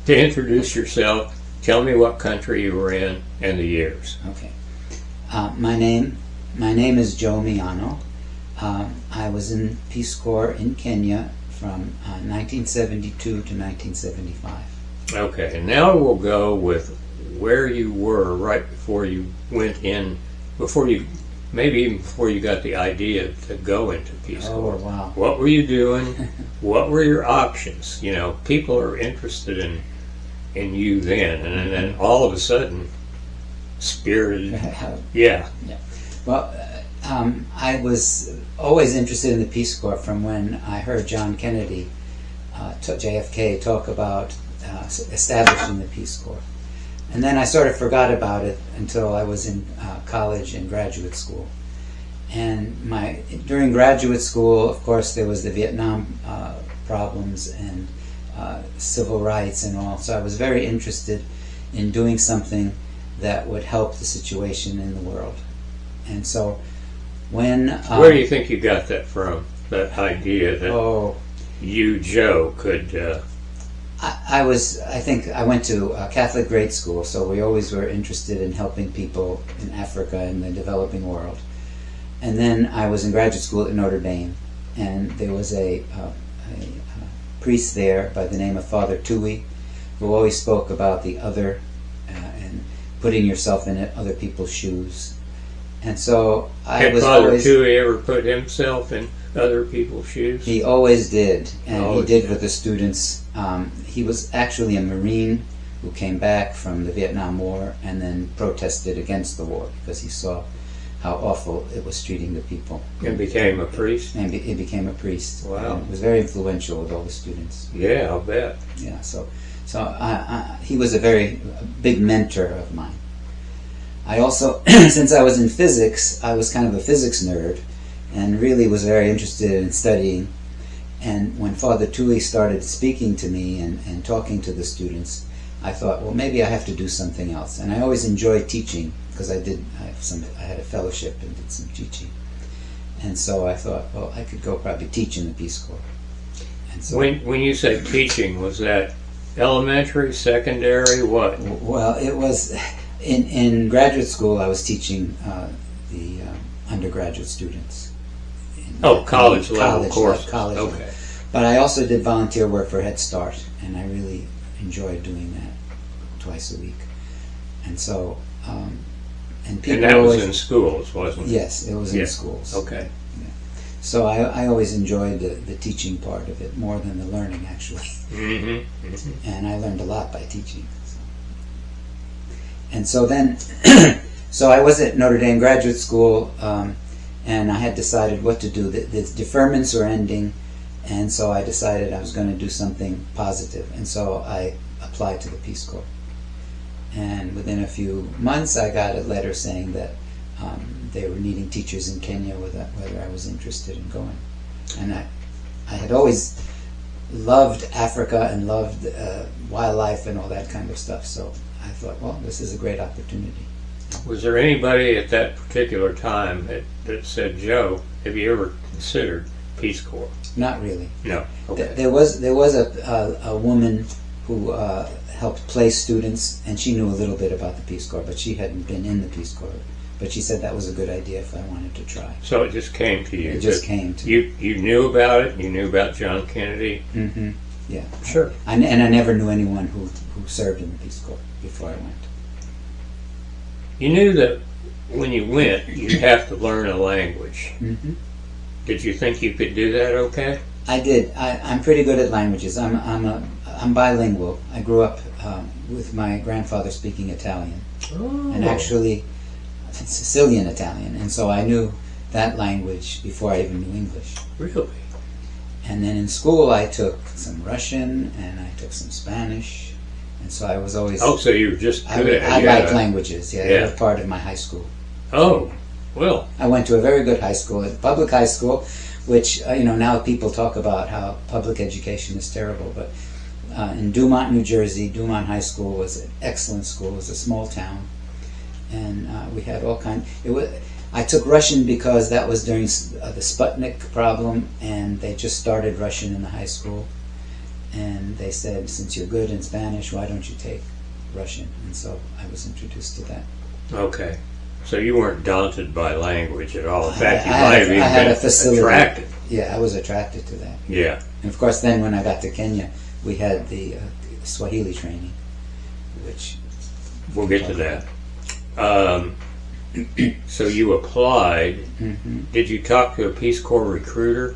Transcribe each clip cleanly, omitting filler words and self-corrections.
to introduce yourself, tell me what country you were in and the years. Okay. My name is Joe Miano. I was in Peace Corps in Kenya from 1972 to 1975. Okay, and now we'll go with where you were right before you went in, maybe even before you got the idea to go into Peace Corps. Oh, wow. What were you doing? What were your options? You know, people are interested in you then, and then all of a sudden, spirited. Yeah. Well, I was always interested in the Peace Corps from when I heard John Kennedy, JFK, talk about establishing the Peace Corps. And then I sort of forgot about it until I was in college and graduate school. And during graduate school, of course, there was the Vietnam problems and civil rights and all. So I was very interested in doing something that would help the situation in the world. And so when... where do you think you got that from, that idea that you, Joe, could... I think I went to a Catholic grade school, so we always were interested in helping people in Africa and the developing world. And then I was in graduate school at Notre Dame, and there was a priest there by the name of Father Tui, who always spoke about the other and putting yourself in other people's shoes. And so I was Father always... Tui ever put himself in other people's shoes? He always did, and he did with the students. He was actually a Marine who came back from the Vietnam War and then protested against the war because he saw how awful it was treating the people. And became a priest? And he became a priest. Wow. And it was very influential with all the students. Yeah, I'll bet. Yeah, so he was a very big mentor of mine. I also, since I was in physics, I was kind of a physics nerd and really was very interested in studying. And when Father Tui started speaking to me and talking to the students, I thought, well, maybe I have to do something else. And I always enjoyed teaching because I had a fellowship and did some teaching. And so I thought, well, I could go probably teach in the Peace Corps. And so, when you said teaching, was that elementary, secondary, what? Well, it was in graduate school. I was teaching the undergraduate students. College level courses. College okay. Level. But I also did volunteer work for Head Start, and I really enjoyed doing that twice a week. And so, and people. And that was in schools, wasn't it? Yes, it was in schools. Okay. Yeah. So I always enjoyed the teaching part of it more than the learning, actually. Mm-hmm. Mm-hmm. And I learned a lot by teaching. So. And so then, so I was at Notre Dame Graduate School. And I had decided what to do. The deferments were ending, and so I decided I was going to do something positive. And so I applied to the Peace Corps. And within a few months, I got a letter saying that they were needing teachers in Kenya, whether I was interested in going. And I had always loved Africa and loved wildlife and all that kind of stuff. So I thought, well, this is a great opportunity. Was there anybody at that particular time that said, Joe, have you ever considered Peace Corps? Not really. No. Okay. There was a woman who helped place students, and she knew a little bit about the Peace Corps, but she hadn't been in the Peace Corps. But she said that was a good idea if I wanted to try. So it just came to you. It just came to me. You knew about it. You knew about John Kennedy. Mm-hmm. Yeah. Sure. And I never knew anyone who served in the Peace Corps before I went. You knew that when you went, you'd have to learn a language. Mm-hmm. Did you think you could do that okay? I did. I'm pretty good at languages. I'm bilingual. I grew up with my grandfather speaking Italian, and actually Sicilian Italian, and so I knew that language before I even knew English. Really? And then in school I took some Russian and I took some Spanish. And so I was always... Oh, so you were just good at it. I liked languages, It was part of my high school. Oh, well. I went to a very good high school, a public high school, which, now people talk about how public education is terrible, but in Dumont, New Jersey, Dumont High School was an excellent school. It was a small town. And we had all kinds... I took Russian because that was during the Sputnik problem, and they just started Russian in the high school. and they said, since you're good in Spanish, why don't you take Russian? And so I was introduced to that. Okay. So you weren't daunted by language at all. In fact, you I might had- have even I had been a facility. attracted. Yeah, I was attracted to that. Yeah. And of course, then when I got to Kenya, we had the Swahili training, which We'll get to that. So you applied. Mhm. Did you talk to a Peace Corps recruiter?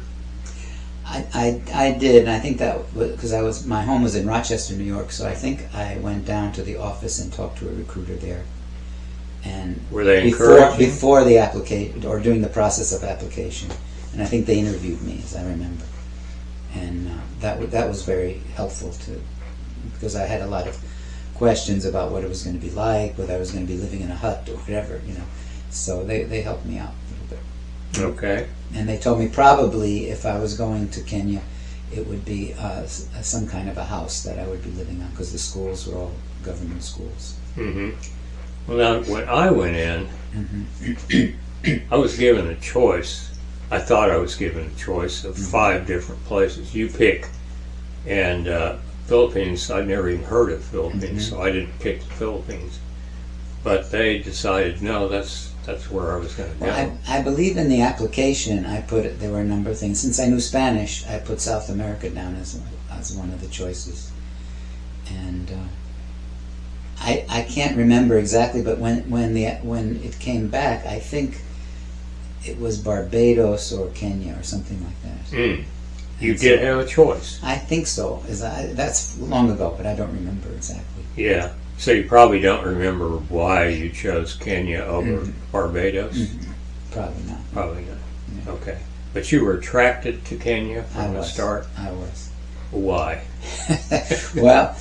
I did, and I think that because my home was in Rochester, New York, so I think I went down to the office and talked to a recruiter there. And Were they before encouraging? before the application or during the process of application, and I think they interviewed me, as I remember, and that was very helpful too, because I had a lot of questions about what it was going to be like, whether I was going to be living in a hut or whatever, So they helped me out a little bit. Okay. And they told me probably if I was going to Kenya, it would be some kind of a house that I would be living on, because the schools were all government schools. Mm-hmm. Well, now, when I went in, I was given a choice. I thought I was given a choice of 5 different places. You pick. And Philippines, I'd never even heard of Philippines, so I didn't pick the Philippines. But they decided, no, that's where I was going to go. Well, I believe in the application I put there were a number of things. Since I knew Spanish, I put South America down as one of the choices. And I can't remember exactly, but when it came back, I think it was Barbados or Kenya or something like that. Mm. You And did so- have a choice. I think so. That's long ago, but I don't remember exactly. Yeah. So you probably don't remember why you chose Kenya over Barbados? Probably not. Probably not. Yeah. Okay. But you were attracted to Kenya from the start? I was. Why? Well,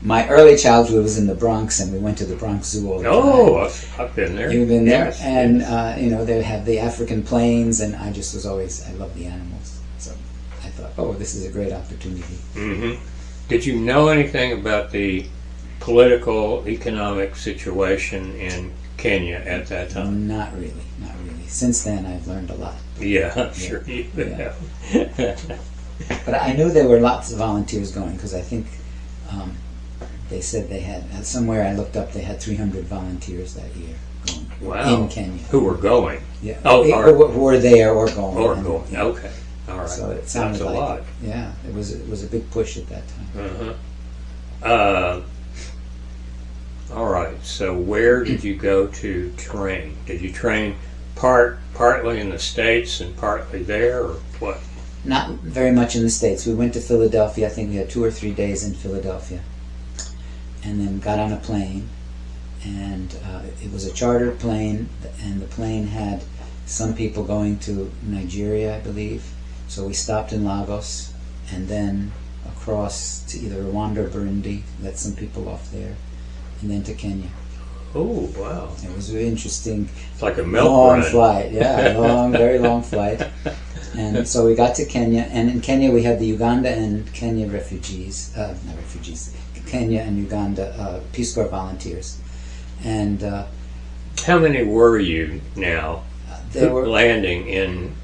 my early childhood was in the Bronx, and we went to the Bronx Zoo all the time. Oh, I've been there. You've been there? Yes, And, yes. they have the African plains, and I just was always, I love the animals. So I thought, oh, this is a great opportunity. Mm-hmm. Did you know anything about the political, economic situation in Kenya at that time? Not really. Since then, I've learned a lot. Yeah, I'm sure you Yeah. have. But I knew there were lots of volunteers going, because I think they said they had, somewhere I looked up, they had 300 volunteers that year going Wow. in Kenya. Who were going? Yeah. Oh, Who were there or going. Or going. Okay. All right. So it sounded That's a like lot. Yeah, it was a big push at that time. Uh-huh. All right. So where did you go to train? Did you train partly in the States and partly there, or what? Not very much in the States. We went to Philadelphia. I think we had 2 or 3 days in Philadelphia, and then got on a plane. And it was a chartered plane, and the plane had some people going to Nigeria, I believe. So we stopped in Lagos, and then across to either Rwanda or Burundi, let some people off there, and then to Kenya. Oh, wow. It was very interesting. It's like a milk Long run. flight, yeah, very long flight. And so we got to Kenya, and in Kenya we had the Uganda and Kenya refugees, not refugees, Kenya and Uganda Peace Corps volunteers. And How many were you now there were, landing in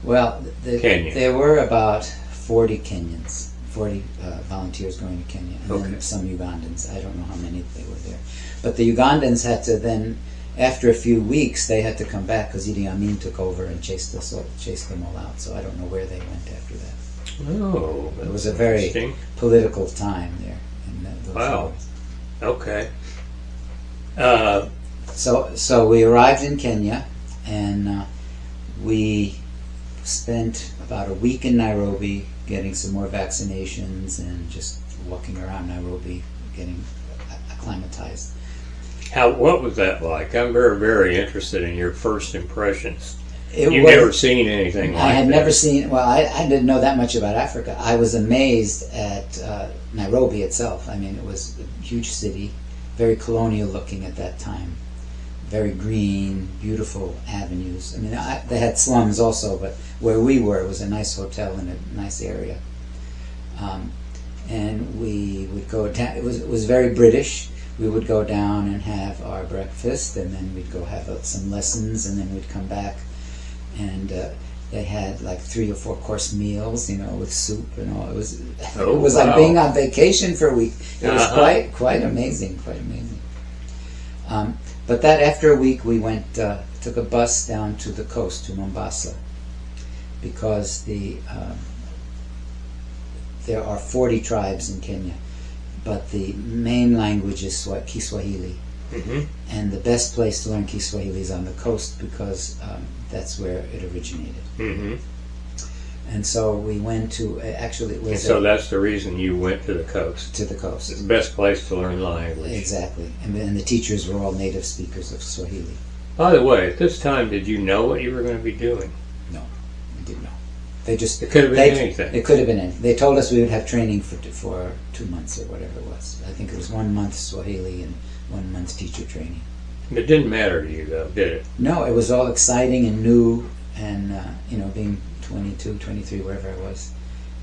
well, Kenya? there were about 40 Kenyans, 40 volunteers going to Kenya, and Okay. then some Ugandans. I don't know how many they were there. But the Ugandans had to then, after a few weeks, they had to come back because Idi Amin took over and chased them all out. So I don't know where they went after that. Oh, It was a very interesting. political time there. In those Wow. years. Okay. So we arrived in Kenya, and we spent about a week in Nairobi getting some more vaccinations and just walking around Nairobi, getting acclimatized. What was that like? I'm very, very interested in your first impressions. It You've was- never seen anything like I had that. never seen. Well, I didn't know that much about Africa. I was amazed at Nairobi itself. I mean, it was a huge city, very colonial looking at that time, very green, beautiful avenues. I mean, they had slums also, but where we were, it was a nice hotel in a nice area. And we would go down. It was very British. We would go down and have our breakfast, and then we'd go have some lessons, and then we'd come back. And They had like 3 or 4 course meals, with soup and all. It was Oh, it was wow. like being on vacation for a week. It was Uh-huh. quite amazing, quite amazing. But that after a week, we went took a bus down to the coast to Mombasa, because there are 40 tribes in Kenya, but the main language is Kiswahili. Mm-hmm. And the best place to learn Kiswahili is on the coast, because that's where it originated. Mm-hmm. And so we went to, actually it And was so that's the reason you went to the coast. to the It's coast. the best place to learn language. Exactly. And the teachers were all native speakers of Swahili. By the way, at this time, did you know what you were going to be doing? We didn't know. They just, It could have been anything. it could have been anything. They told us we would have training for 2 months or whatever it was. I think it was 1 month Swahili and 1 month teacher training. It didn't matter to you, though, did it? No, it was all exciting and new, and being 22, 23, wherever I was,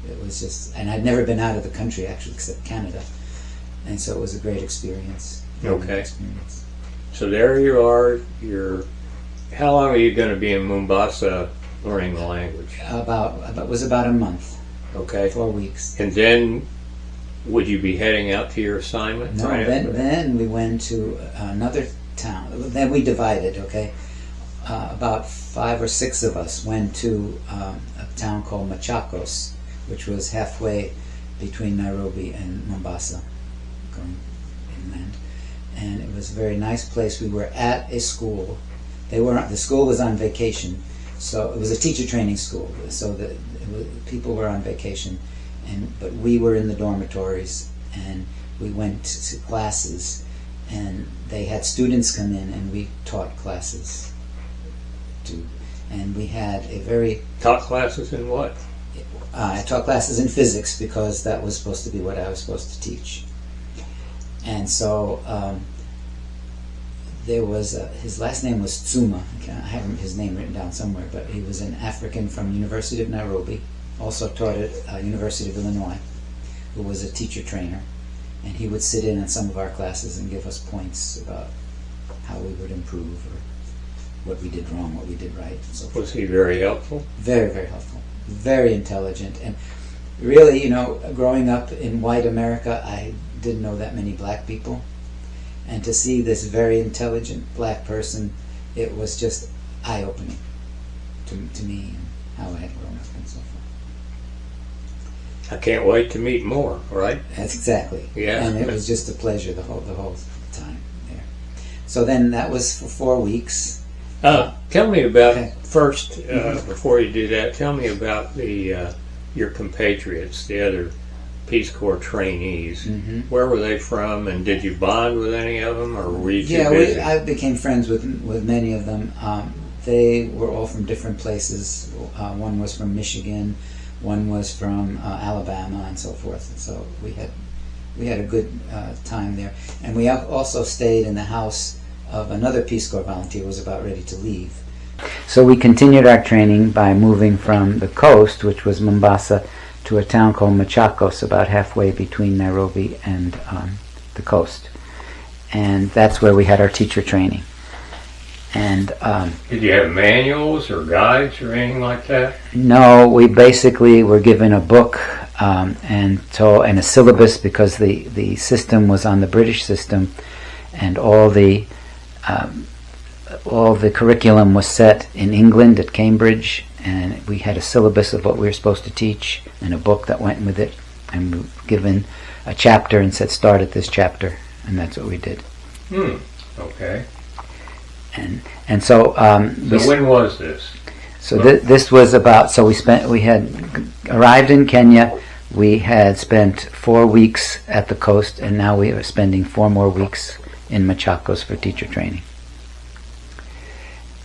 it was just, and I'd never been out of the country actually, except Canada, and so it was a great experience. Okay. So there you are. How long are you going to be in Mombasa learning the language? It was about a month, Okay. 4 weeks. And then would you be heading out to your assignment? No, right after that? then we went to another town. Then we divided. Okay, about 5 or 6 of us went to a town called Machakos, which was halfway between Nairobi and Mombasa, going inland. And it was a very nice place. We were at a school. The school was on vacation, so it was a teacher training school. So people were on vacation, but we were in the dormitories, and we went to classes, and they had students come in, and we taught classes too. And we had a very Taught classes in what? I taught classes in physics, because that was supposed to be what I was supposed to teach. And so there was his last name was Tsuma. I have his name written down somewhere, but he was an African from University of Nairobi, also taught at University of Illinois, who was a teacher trainer, and he would sit in on some of our classes and give us points about how we would improve, or what we did wrong, what we did right, and so forth. Was he very helpful? Very, very helpful. Very intelligent. And really, growing up in white America, I didn't know that many black people. And to see this very intelligent black person, it was just eye-opening to me, and how I had grown up and so forth. I can't wait to meet more, right? That's exactly. Yeah. And it was just a pleasure the whole time there. So then that was for 4 weeks. Tell me about, Okay. first, before you do that, tell me about your compatriots, the other Peace Corps trainees. Mm-hmm. Where were they from, and did you bond with any of them, or were you too Yeah, busy? I became friends with many of them. They were all from different places. One was from Michigan, one was from Alabama, and so forth. And so we had a good time there. And we also stayed in the house of another Peace Corps volunteer who was about ready to leave. So we continued our training by moving from the coast, which was Mombasa, to a town called Machakos, about halfway between Nairobi and the coast. And that's where we had our teacher training. And Did you have manuals or guides or anything like that? no, we basically were given a book and a syllabus, because the system was on the British system, and all the curriculum was set in England at Cambridge, and we had a syllabus of what we were supposed to teach and a book that went with it, and we were given a chapter and said start at this chapter, and that's what we did. Okay. And so So when was this? So this was about, we had arrived in Kenya, we had spent 4 weeks at the coast, and now we are spending 4 more weeks in Machakos for teacher training.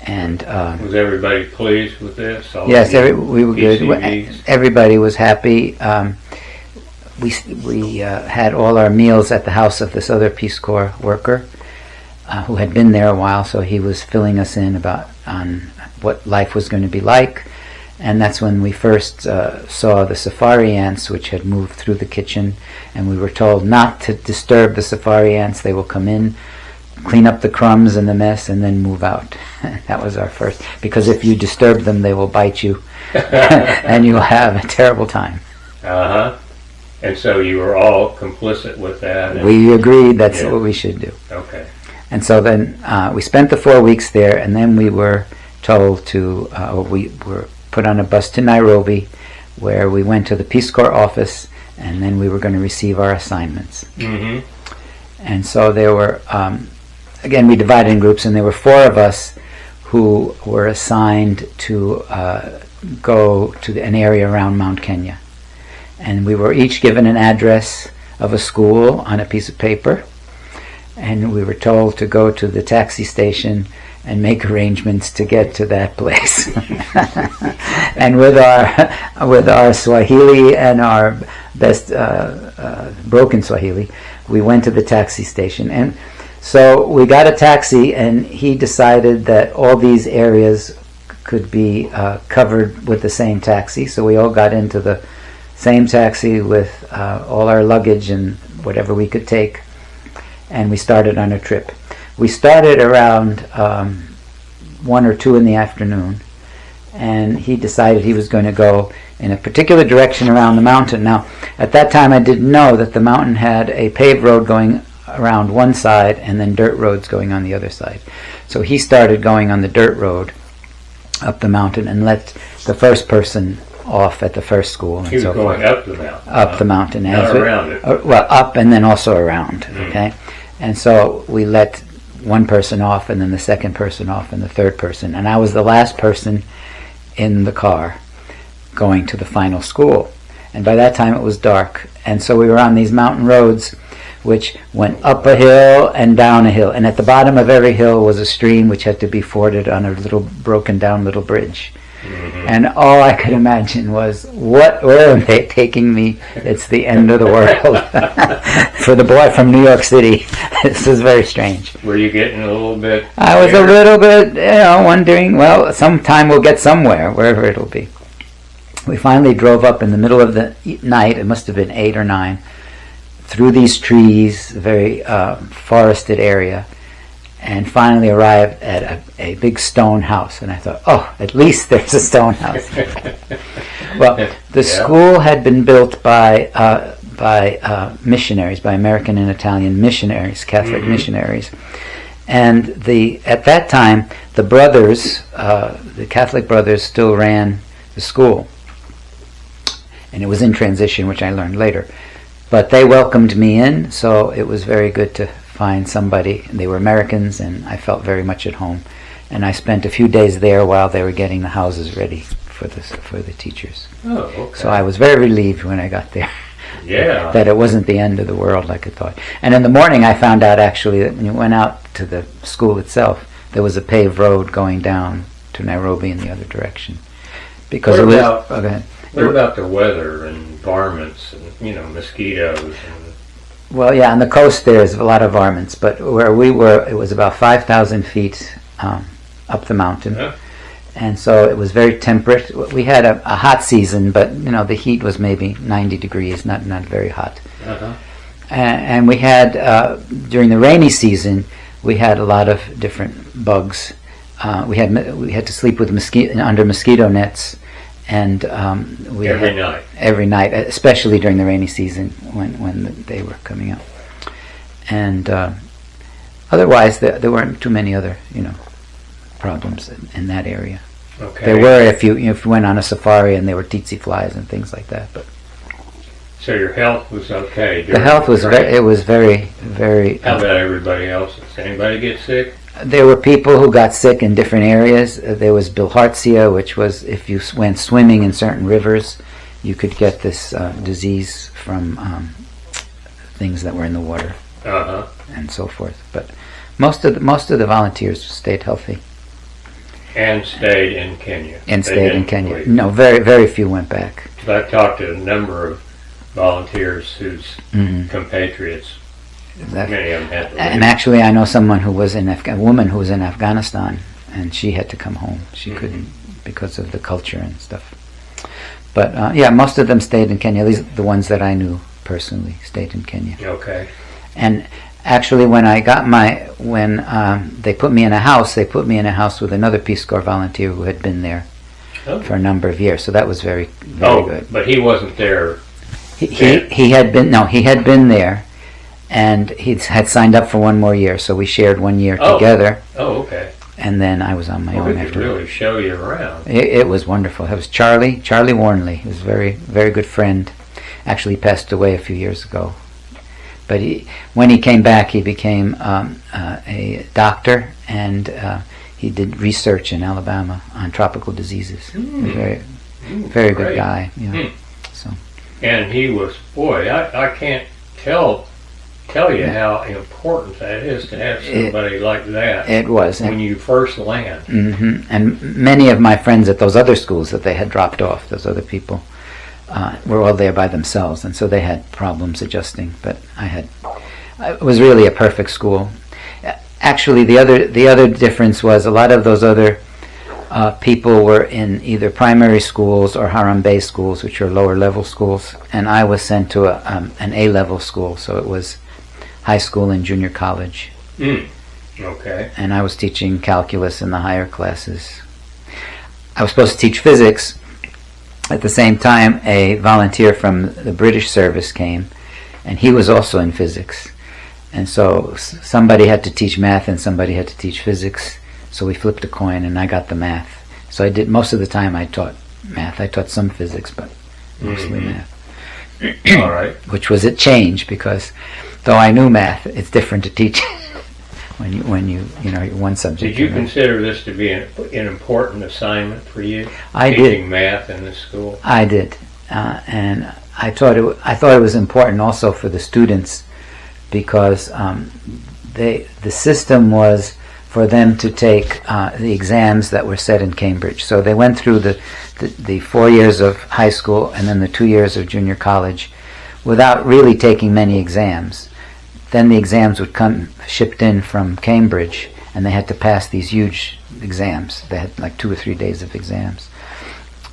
And Was everybody pleased with this? All yes, the we were good. PCVs? Everybody was happy. We had all our meals at the house of this other Peace Corps worker who had been there a while, so he was filling us in on what life was going to be like. And that's when we first saw the safari ants, which had moved through the kitchen, and we were told not to disturb the safari ants. They will come in clean up the crumbs and the mess, and then move out. That was our first, because if you disturb them, they will bite you, and you will have a terrible time. Uh-huh. And so you were all complicit with that? We agreed that's what we should do. Okay. And so then we spent the 4 weeks there, and then we were told to, we were put on a bus to Nairobi, where we went to the Peace Corps office, and then we were going to receive our assignments. Mm-hmm. And so there were, again, we divided in groups, and there were 4 of us who were assigned to go to an area around Mount Kenya. And we were each given an address of a school on a piece of paper, and we were told to go to the taxi station and make arrangements to get to that place. And with our Swahili and our best broken Swahili, we went to the taxi station. And so we got a taxi, and he decided that all these areas could be covered with the same taxi. So we all got into the same taxi with all our luggage and whatever we could take, and we started on a trip. We started around 1 or 2 in the afternoon, and he decided he was going to go in a particular direction around the mountain. Now, at that time I didn't know that the mountain had a paved road going around one side and then dirt roads going on the other side. So he started going on the dirt road up the mountain and let the first person off at the first school. And he was so going forth. up the mountain. Up the mountain. Not around it. Well, up and then also around. Okay, and so we let one person off, and then the second person off, and the third person, and I was the last person in the car going to the final school. And by that time it was dark, and so we were on these mountain roads which went up a hill and down a hill, and at the bottom of every hill was a stream which had to be forded on a little broken down little bridge. Mm-hmm. And all I could imagine was, where are they taking me? It's the end of the world. For the boy from New York City, this is very strange. Were you getting a little bit I was a little bit, wondering, well, sometime we'll get somewhere, wherever it'll be. We finally drove up in the middle of the night, it must have been 8 or 9, through these trees, very forested area, and finally arrived at a big stone house. And I thought, oh, at least there's a stone house. Well, the school had been built by missionaries, by American and Italian missionaries, Catholic missionaries. And at that time, the brothers, the Catholic brothers, still ran the school. And it was in transition, which I learned later. But they welcomed me in, so it was very good to find somebody. They were Americans, and I felt very much at home. And I spent a few days there while they were getting the houses ready for the teachers. Oh, okay. So I was very relieved when I got there. Yeah. That it wasn't the end of the world like I thought. And in the morning I found out actually that when you went out to the school itself, there was a paved road going down to Nairobi in the other direction. Because What about the weather and varmints and, mosquitoes? Well, yeah, on the coast there's a lot of varmints, but where we were, it was about 5,000 feet up the mountain. Yeah. And so it was very temperate. We had a hot season, but the heat was maybe 90 degrees, not very hot. Uh-huh. And we had during the rainy season, we had a lot of different bugs. We had to sleep with under mosquito nets, and every night, especially during the rainy season when they were coming out. And otherwise, there weren't too many other problems in that area. Okay. There were if you went on a safari and there were tsetse flies and things like that, but. So your health was okay? The health was very, very. How about everybody else? Did anybody get sick? There were people who got sick in different areas. There was bilharzia, which was if you went swimming in certain rivers, you could get this disease from things that were in the water, and so forth. But most of the volunteers stayed healthy. And stayed in Kenya. Stayed in Kenya. Leave. No, very, very few went back. I've talked to a number of volunteers whose compatriots, many of them had to leave. And actually, I know someone who was a woman who was in Afghanistan, and she had to come home. She couldn't because of the culture and stuff. But most of them stayed in Kenya. At least the ones that I knew personally stayed in Kenya. Okay. And Actually, when they put me in a house, they put me in a house with another Peace Corps volunteer who had been there for a number of years. So that was very good. But he wasn't there. He had been he had been there, and he had signed up for one more year. So we shared 1 year together. Oh, okay. And then I was on my own He could after. really show you around. It was wonderful. It was Charlie Warnley. He was a very good friend. Actually, he passed away a few years ago. But when he came back, he became a doctor, and he did research in Alabama on tropical diseases. Very good guy. So. And he was, boy, I can't tell you how important that is to have somebody like that. It was when you first land. Mm-hmm. And many of my friends at those other schools that they had dropped off, those other people, were all there by themselves, and so they had problems adjusting. But it was really a perfect school. Actually, the other difference was a lot of those other people were in either primary schools or Harambee schools, which are lower level schools, and I was sent to an A-level school, so it was high school and junior college. Okay. And I was teaching calculus in the higher classes. I was supposed to teach physics. At the same time, a volunteer from the British service came, and he was also in physics. And so somebody had to teach math and somebody had to teach physics. So we flipped a coin, and I got the math. So I did most of the time. I taught math. I taught some physics, but mostly math. All right. Which was a change, because though I knew math, it's different to teach when you one subject. Did you consider this to be an important assignment for you? I did. Teaching math in this school. I did, and I thought it was important also for the students, because the system was for them to take the exams that were set in Cambridge. So they went through the 4 years of high school and then the 2 years of junior college without really taking many exams. Then the exams would come shipped in from Cambridge, and they had to pass these huge exams. They had like 2 or 3 days of exams.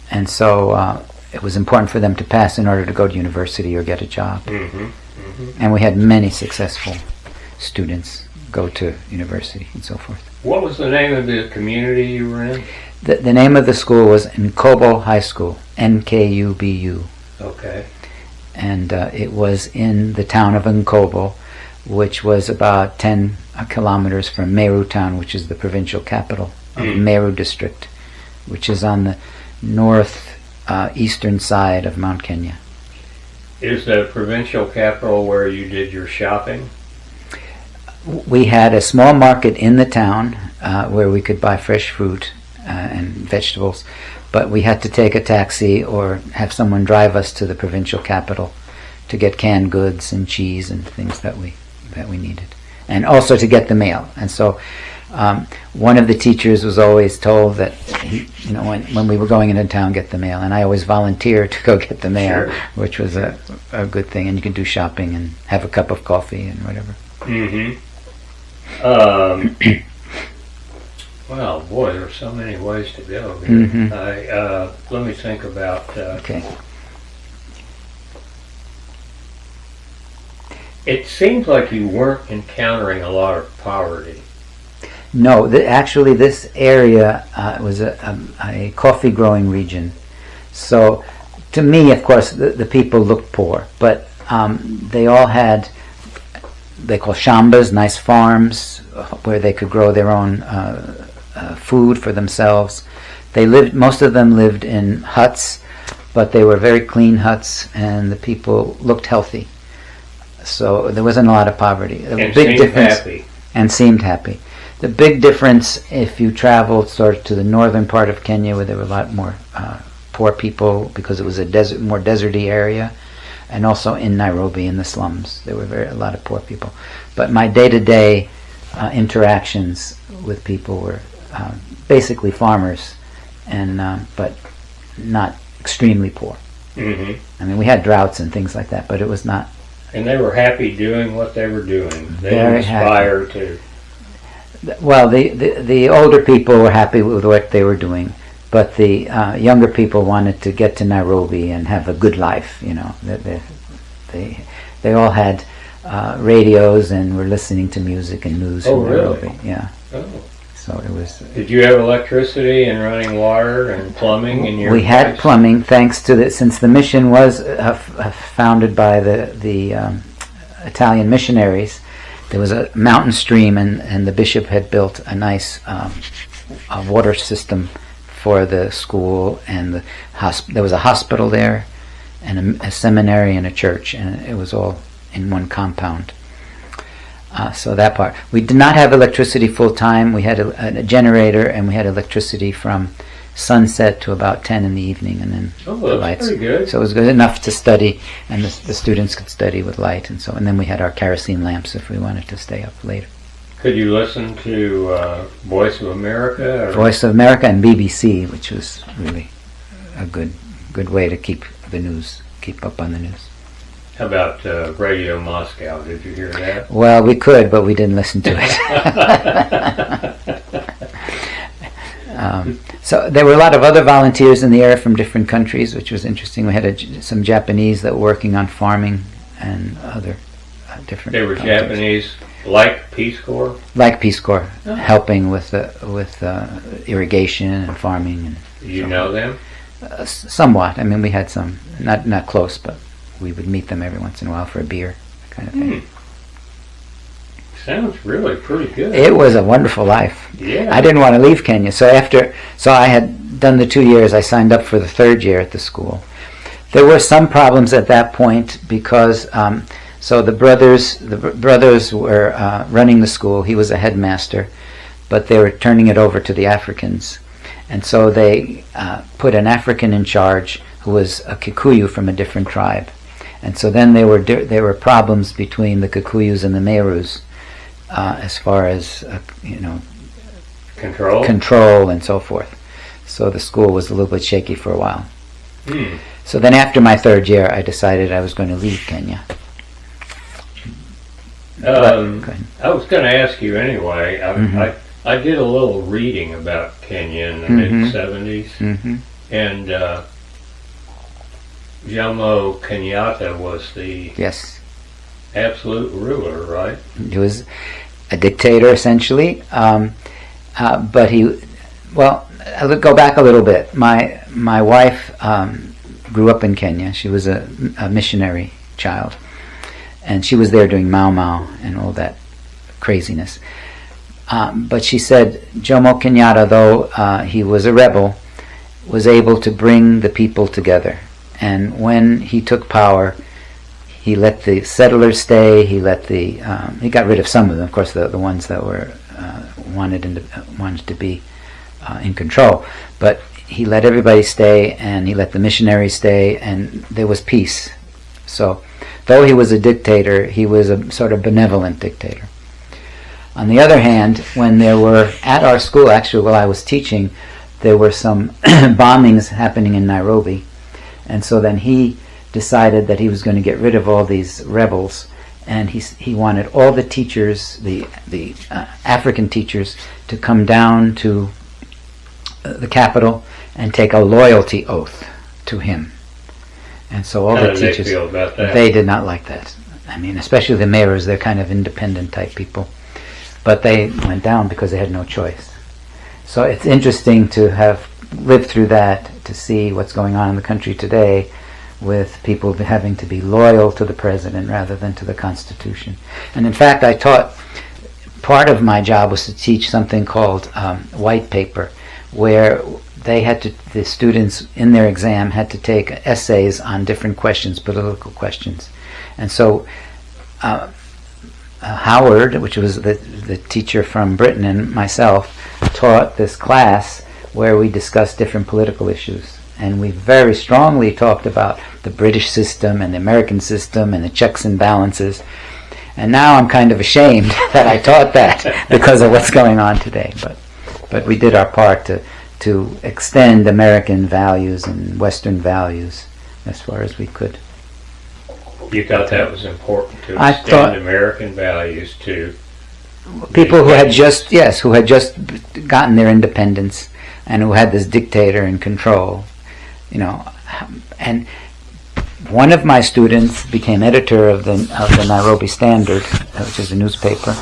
And so it was important for them to pass in order to go to university or get a job. And we had many successful students go to university and so forth. What was the name of the community you were in? The name of the school was Nkobo High School, Nkubu. Okay. And it was in the town of Nkobo, which was about 10 kilometers from Meru town, which is the provincial capital of Meru district, which is on the eastern side of Mount Kenya. Is the provincial capital where you did your shopping? We had a small market in the town where we could buy fresh fruit and vegetables, but we had to take a taxi or have someone drive us to the provincial capital to get canned goods and cheese and things that we needed, and also to get the mail. And so one of the teachers was always told that when we were going into town, get the mail, and I always volunteered to go get the mail, which was a good thing. And you could do shopping and have a cup of coffee and whatever. Well, boy, there are so many ways to go here. Let me think about... Okay. It seems like you weren't encountering a lot of poverty. No, actually this area was a coffee growing region. So to me, of course, the people looked poor, but they all had, they call shambas, nice farms where they could grow their own food for themselves. Most of them lived in huts, but they were very clean huts, and the people looked healthy. So there wasn't a lot of poverty. And seemed happy. And seemed happy. The big difference, if you traveled sort of to the northern part of Kenya, where there were a lot more poor people, because it was a more deserty area, and also in Nairobi in the slums, there were a lot of poor people. But my day-to-day interactions with people were basically farmers, and but not extremely poor. I mean, we had droughts and things like that, but it was not. And they were happy doing what they were doing. They Very inspired to. Well, the older people were happy with what they were doing, but the younger people wanted to get to Nairobi and have a good life. They all had radios, and were listening to music and news. Oh, from really? Nairobi. Yeah. Oh. So it was. Did you have electricity and running water and plumbing in your We had place? plumbing, thanks to since the mission was founded by the Italian missionaries. There was a mountain stream, and the bishop had built a nice a water system for the school, and there was a hospital there, and a seminary and a church, and it was all in one compound. So that part. We did not have electricity full time. We had a generator, and we had electricity from sunset to about 10 in the evening, and then Oh, the that's lights. pretty good. So it was good enough to study, and the students could study with light, and then we had our kerosene lamps if we wanted to stay up later. Could you listen to Voice of America? Or? Voice of America and BBC, which was really a good way to keep up on the news. How about Radio Moscow? Did you hear that? Well, we could, but we didn't listen to it. So there were a lot of other volunteers in the air from different countries, which was interesting. We had some Japanese that were working on farming and other different. They were volunteers. Japanese, like Peace Corps? Like Peace Corps, Oh. helping with irrigation and farming. And You know them? somewhat. I mean, we had some, not close, but we would meet them every once in a while for a beer, kind of thing. Sounds really pretty good. It was a wonderful life. Yeah. I didn't want to leave Kenya, so I had done the 2 years. I signed up for the third year at the school. There were some problems at that point because the brothers were running the school. He was a headmaster, but they were turning it over to the Africans, and so they put an African in charge who was a Kikuyu from a different tribe, and so then there were problems between the Kikuyus and the Merus. As far as control and so forth. So the school was a little bit shaky for a while. So then after my third year, I decided I was going to leave Kenya. I was going to ask you anyway. I did a little reading about Kenya in the mid-'70s, and Jomo Kenyatta was the absolute ruler, right? He was a dictator, essentially. But I'll go back a little bit. My wife grew up in Kenya. She was a missionary child, and she was there doing Mau Mau and all that craziness. But she said Jomo Kenyatta, though he was a rebel, was able to bring the people together. And when he took power, he let the settlers stay. He got rid of some of them, of course, the ones that were wanted to be in control. But he let everybody stay, and he let the missionaries stay, and there was peace. So, though he was a dictator, he was a sort of benevolent dictator. On the other hand, when there were at our school, actually, while I was teaching, there were some bombings happening in Nairobi, and so then he decided that he was going to get rid of all these rebels, and he wanted all the teachers, the African teachers, to come down to the capital and take a loyalty oath to him. And so all the teachers, they feel about that? They did not like that. I mean, especially the mayors, they're kind of independent type people, but they went down because they had no choice. So it's interesting to have lived through that, to see what's going on in the country today, with people having to be loyal to the president rather than to the Constitution. And in fact, I taught, part of my job was to teach something called white paper, where the students in their exam had to take essays on different questions, political questions. And so Howard, which was the teacher from Britain, and myself taught this class where we discussed different political issues. And we very strongly talked about the British system and the American system and the checks and balances. And now I'm kind of ashamed that I taught that because of what's going on today. But we did our part to extend American values and Western values as far as we could. You thought that was important to I extend thought American values to people who had just gotten their independence and who had this dictator in control, and one of my students became editor of the Nairobi Standard, which is a newspaper,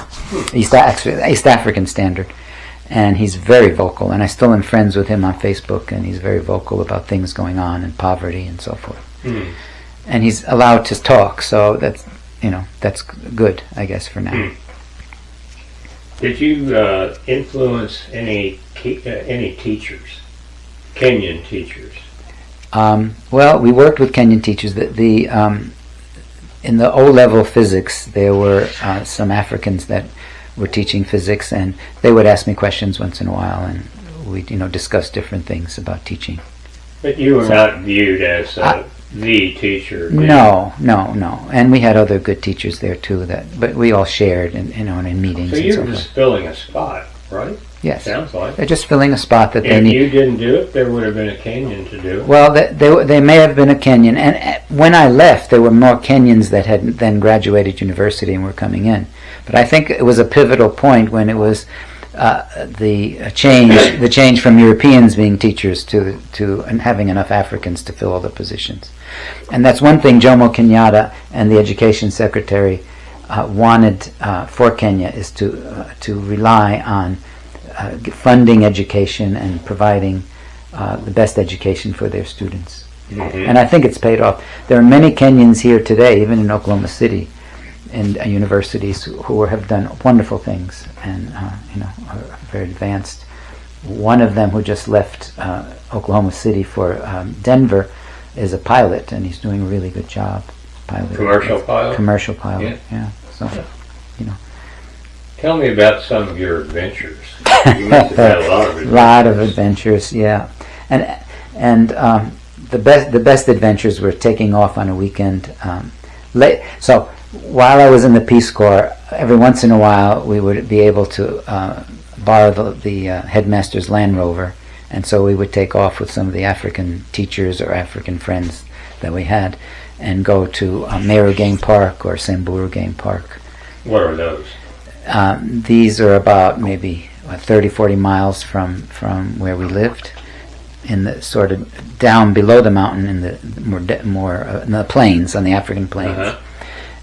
East African Standard, and he's very vocal. And I still am friends with him on Facebook, and he's very vocal about things going on and poverty and so forth. Mm. And he's allowed to talk, so that's good, I guess, for now. Mm. Did you influence any teachers, Kenyan teachers? Well, we worked with Kenyan teachers. In the O-level physics, there were some Africans that were teaching physics, and they would ask me questions once in a while, and we'd discuss different things about teaching. But you were not viewed as the teacher. No. And we had other good teachers there too. But we all shared, in meetings. So you were just filling a spot, right? Yes. Sounds like. They're just filling a spot that they need. If you didn't do it, there would have been a Kenyan to do it. Well, they may have been a Kenyan, and when I left, there were more Kenyans that had then graduated university and were coming in. But I think it was a pivotal point when it was the change from Europeans being teachers to and having enough Africans to fill all the positions. And that's one thing Jomo Kenyatta and the Education Secretary wanted for Kenya, is to rely on funding education and providing the best education for their students. Mm-hmm. And I think it's paid off. There are many Kenyans here today, even in Oklahoma City, in universities who have done wonderful things and are very advanced. One of them who just left Oklahoma City for Denver is a pilot, and he's doing a really good job. Commercial pilot? Commercial pilot, yeah. So, Tell me about some of your adventures. You must have had a lot of adventures. Lot of adventures, yeah. And the best adventures were taking off on a weekend. So while I was in the Peace Corps, every once in a while we would be able to borrow the headmaster's Land Rover, and so we would take off with some of the African teachers or African friends that we had and go to Meru Game Park or Samburu Game Park. What are those? These are about maybe 30-40 miles from where we lived, in the sort of down below the mountain in the more in the plains, on the African plains. Uh-huh.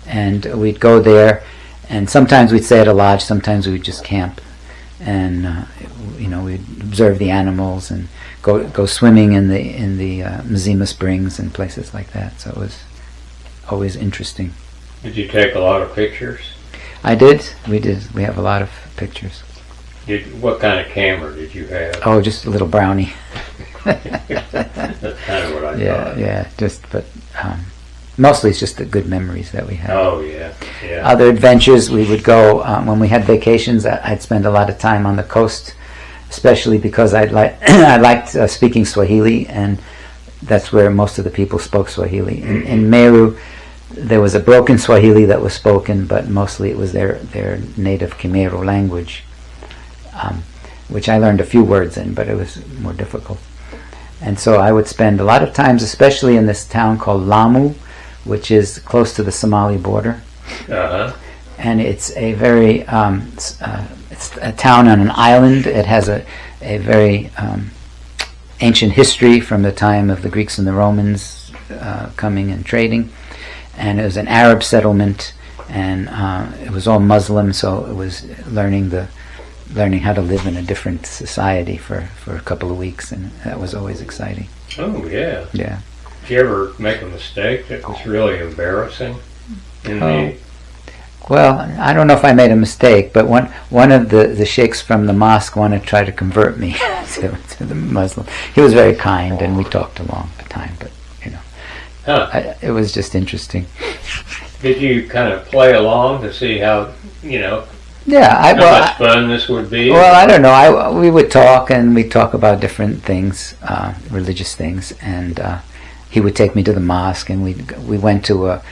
And we'd go there, and sometimes we'd stay at a lodge, sometimes we'd just camp, and we'd observe the animals and go swimming in the Mzima Springs and places like that. So it was always interesting. Did you take a lot of pictures? I did. We did. We have a lot of pictures. What kind of camera did you have? Oh, just a little brownie. That's kind of what I thought. Yeah. But mostly it's just the good memories that we have. Oh, yeah. Other adventures, we would go when we had vacations. I'd spend a lot of time on the coast, especially because I liked speaking Swahili, and that's where most of the people spoke Swahili. In Meru, there was a broken Swahili that was spoken, but mostly it was their native Khmer language, which I learned a few words in, but it was more difficult. And so I would spend a lot of times, especially in this town called Lamu, which is close to the Somali border. Uh-huh. And it's a very it's a town on an island. It has a very ancient history from the time of the Greeks and the Romans coming and trading. And it was an Arab settlement, and it was all Muslim, so it was learning how to live in a different society for a couple of weeks, and that was always exciting. Oh, yeah. Yeah. Did you ever make a mistake that was really embarrassing? Well, I don't know if I made a mistake, but one of the sheikhs from the mosque wanted to try to convert me to the Muslim. He was very kind, and we talked a long time, but it was just interesting. Did you kind of play along to see how how much fun this would be? Well, I don't know. We would talk, and we'd talk about different things, religious things, and he would take me to the mosque, and we went to a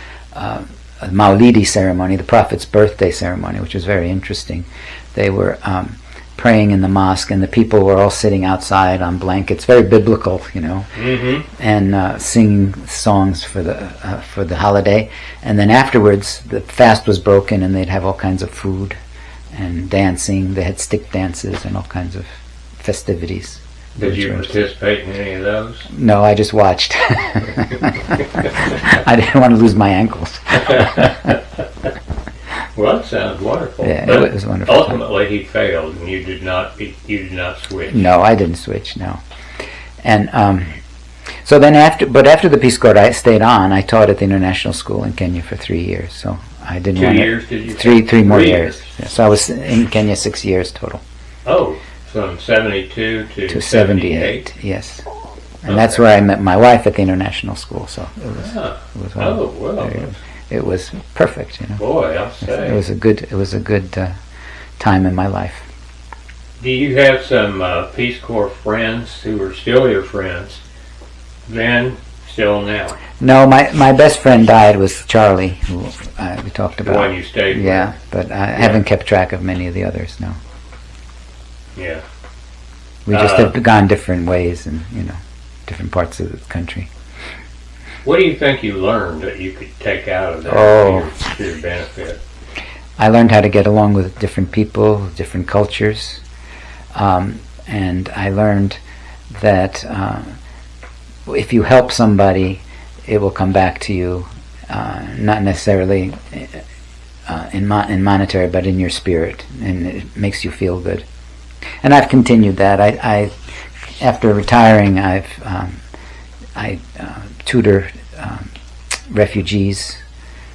Maulidi ceremony, the Prophet's birthday ceremony, which was very interesting. They were praying in the mosque, and the people were all sitting outside on blankets, very biblical, mm-hmm. and singing songs for the holiday. And then afterwards, the fast was broken, and they'd have all kinds of food and dancing. They had stick dances and all kinds of festivities. Did you participate in any of those? No, I just watched. I didn't want to lose my ankles. Well, that sounds wonderful. Yeah, but it was wonderful. Ultimately, he failed, and you did not switch. No, I didn't switch. No, and so then after the Peace Corps, I stayed on. I taught at the international school in Kenya for 3 years. So I didn't. 2 years? Did you? Three more years. Yeah, so I was in Kenya 6 years total. Oh, from 72 to 78. Yes. And that's where I met my wife at the international school. So it was. It was perfect, you know. Boy, I'll say. It was a good time in my life. Do you have some Peace Corps friends who are still your friends, then, still now? No, my best friend died was Charlie, who we talked about. The one you stayed with? Yeah, but I haven't kept track of many of the others, no. Yeah. We just have gone different ways in, different parts of the country. What do you think you learned that you could take out of that to your benefit? I learned how to get along with different people, different cultures, and I learned that if you help somebody, it will come back to you, not necessarily in monetary, but in your spirit, and it makes you feel good. And I've continued that. I after retiring, I tutor refugees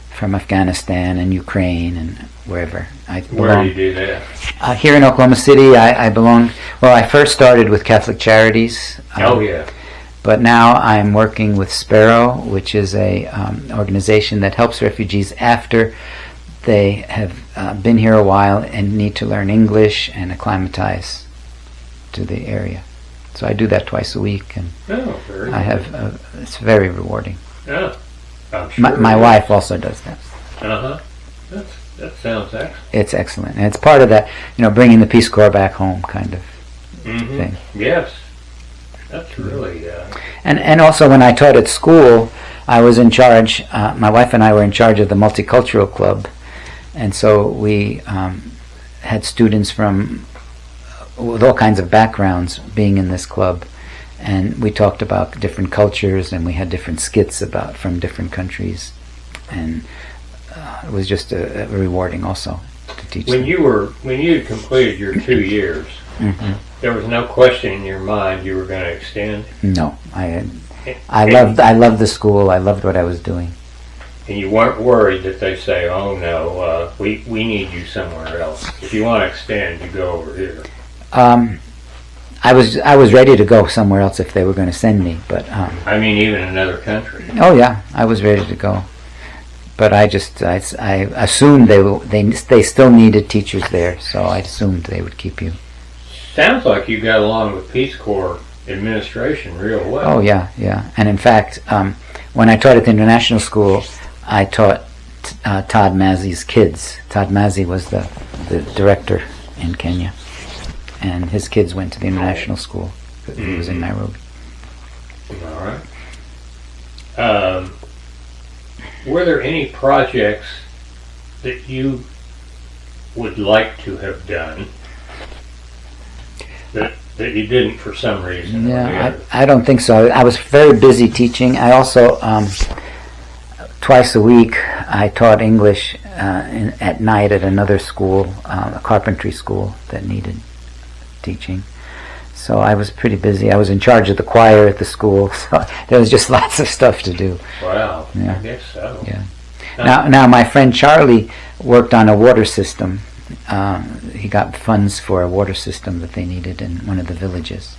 from Afghanistan and Ukraine and wherever. Where do you do that? Here in Oklahoma City, I belong. Well, I first started with Catholic Charities. But now I'm working with Sparrow, which is a organization that helps refugees after they have been here a while and need to learn English and acclimatize to the area. So I do that twice a week, and very it's very rewarding. Yeah, I'm sure. My wife also does that. That sounds excellent. It's excellent, and it's part of that, bringing the Peace Corps back home kind of thing. Yes, that's really. And also when I taught at school, I was in charge. My wife and I were in charge of the multicultural club, and so we had students from with all kinds of backgrounds being in this club, and we talked about different cultures, and we had different skits from different countries, and it was just a rewarding also to teach them. When you had completed your 2 years, there was no question in your mind you were going to extend? No, I loved the school. I loved what I was doing. And you weren't worried that they say, "Oh no, we need you somewhere else. If you want to extend, you go over here." I was ready to go somewhere else if they were going to send me, but I mean, even another country. Oh yeah, I was ready to go, but I assumed they still needed teachers there, so I assumed they would keep you. Sounds like you got along with Peace Corps administration real well. Oh yeah, and in fact, when I taught at the international school, I taught Todd Massey's kids. Todd Massey was the director in Kenya, and his kids went to the international school. He was in Nairobi. All right. Were there any projects that you would like to have done that you didn't for some reason? Yeah, I don't think so. I was very busy teaching. I also twice a week I taught English at night at another school, a carpentry school that needed teaching. So I was pretty busy. I was in charge of the choir at the school, so there was just lots of stuff to do. Wow, yeah. I guess so. Yeah. Now my friend Charlie worked on a water system. He got funds for a water system that they needed in one of the villages,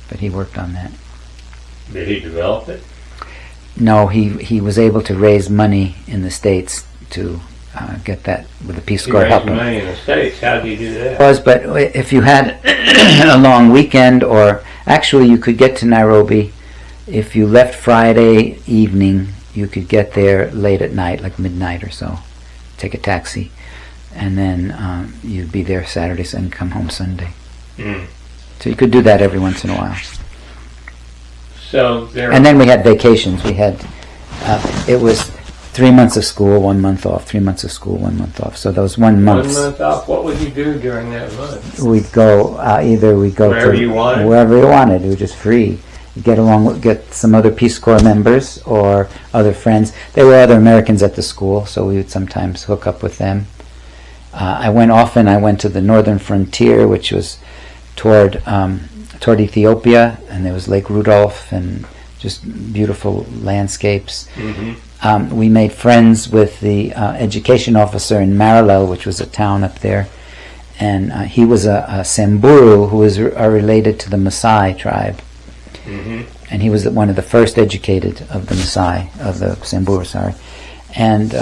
but he worked on that. Did he develop it? No, he was able to raise money in the States to get that with the Peace Corps help him. Money in the States. How did he do that? But if you had a long weekend, or actually you could get to Nairobi if you left Friday evening, you could get there late at night, like midnight or so. Take a taxi, and then you'd be there Saturday and come home Sunday. So you could do that every once in a while. So and then we had vacations. We had it was 3 months of school, 1 month off. 3 months of school, 1 month off. So those 1 month. 1 month off. What would you do during that month? We'd go either we'd go wherever to you wanted. Wherever you wanted. It was just free. Get some other Peace Corps members or other friends. There were other Americans at the school, so we would sometimes hook up with them. I went to the northern frontier, which was toward Ethiopia, and there was Lake Rudolph and just beautiful landscapes. Mm-hmm. We made friends with the education officer in Marilel, which was a town up there, and he was a Samburu who was related to the Maasai tribe. Mm-hmm. And he was one of the first educated of the Maasai, of the Samburu, and